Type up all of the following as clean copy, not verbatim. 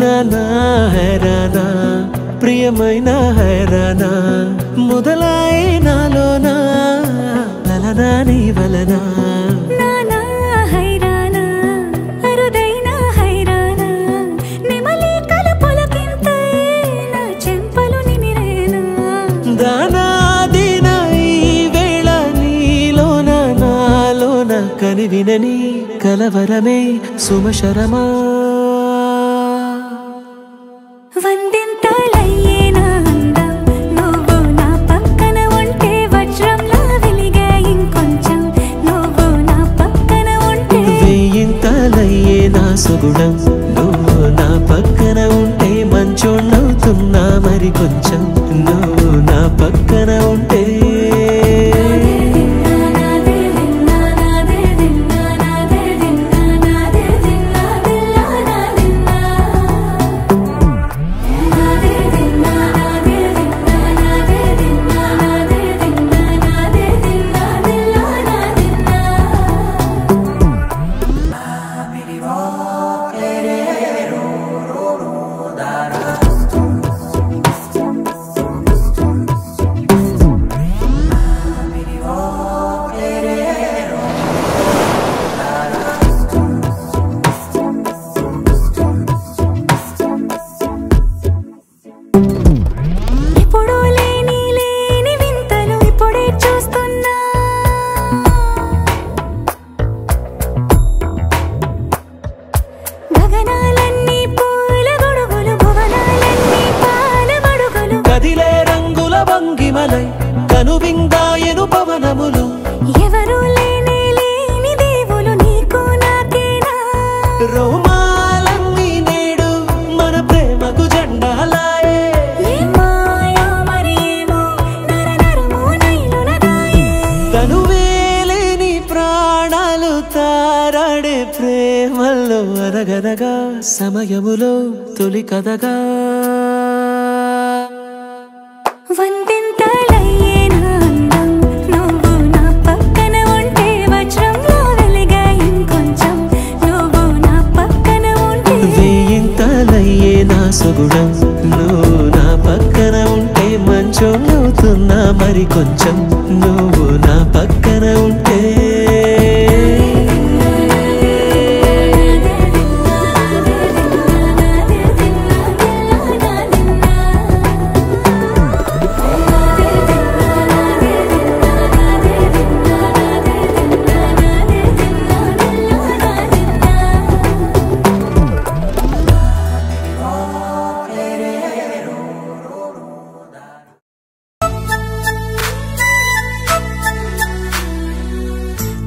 నానా హైరానా ప్రియమైన హైరానా మొదలాయి నాలోనా లలనా నీ వలనా నానా హైరానా అరుదైన హైరానా నెమలి కలుపులకింతై నా చెంపలు నిమిరేనా దానాదిన ఈ వేళ నీలోన నాలోన కనివినని కలవరమే సుమశరమా వందింతలయ్యేనా అందం నువ్వు నా పక్కన ఉంటే వజ్రంలా వెలిగే ఇంకొంచెం నువ్వు నా పక్కన ఉంటే వేయింతలయ్యే నా సుగుణం నువ్వు నా పక్కన ఉంటే మంచోణ్ణవుతున్నా మరి కొంచెం నువ్వు నా పక్కన ఉంటే కనువిందాయను పవనములు ఎవరు లేని దేవులు నీకు నాకేనా రోమాలన్నీ నేడు మన ప్రేమకు జెండాలాయే మాయా మరేమో నరనరమో నైలునదాయే తనువేలేని ప్రాణాలు తారాడే ప్రేమల్లో అరగదగా సమయములో తొలి కథగా వందింతలయ్యేనా అందం నువ్వు నా పక్కన ఉంటే వజ్రంలా వెలిగే ఇంకొంచెం నువ్వు నా పక్కన ఉంటే వేయింతలయ్యే నా సుగుణం నువ్వు నా పక్కన ఉంటే మంచోణ్ణవుతున్నా మరి కొంచెం నువ్వు నా పక్కన ఉంటే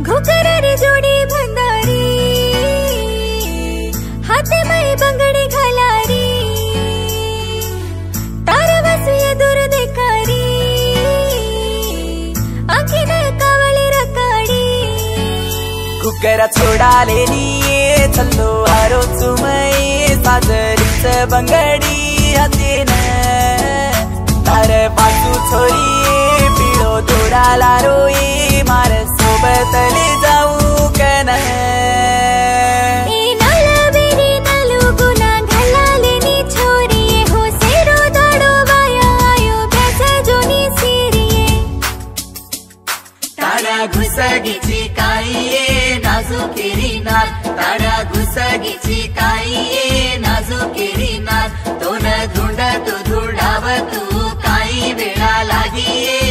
घुघरारी जोडी भंडारी हाते मै बंगडी घालारी तारवसी दूर देखारी आखिने कावळी रकाडी घुगरा छोडालेली चल्लो हारो चुमई साजरीच बंगडी हातेन तार पाचू छोरी पिळो तोडाला रोई मार सोबतले जाऊ कन नलबेरी नलुगुना घालालेनी छोरी हो सेरो दाडो बाया आयो ब्यास जोनी सिरिये तारा घुसगीची काईये नाजुकेरी नार तारा घुसगीची काईये नाजुकेरी नार तोन धुंड तू धुडाव तू काही वेळा लागिये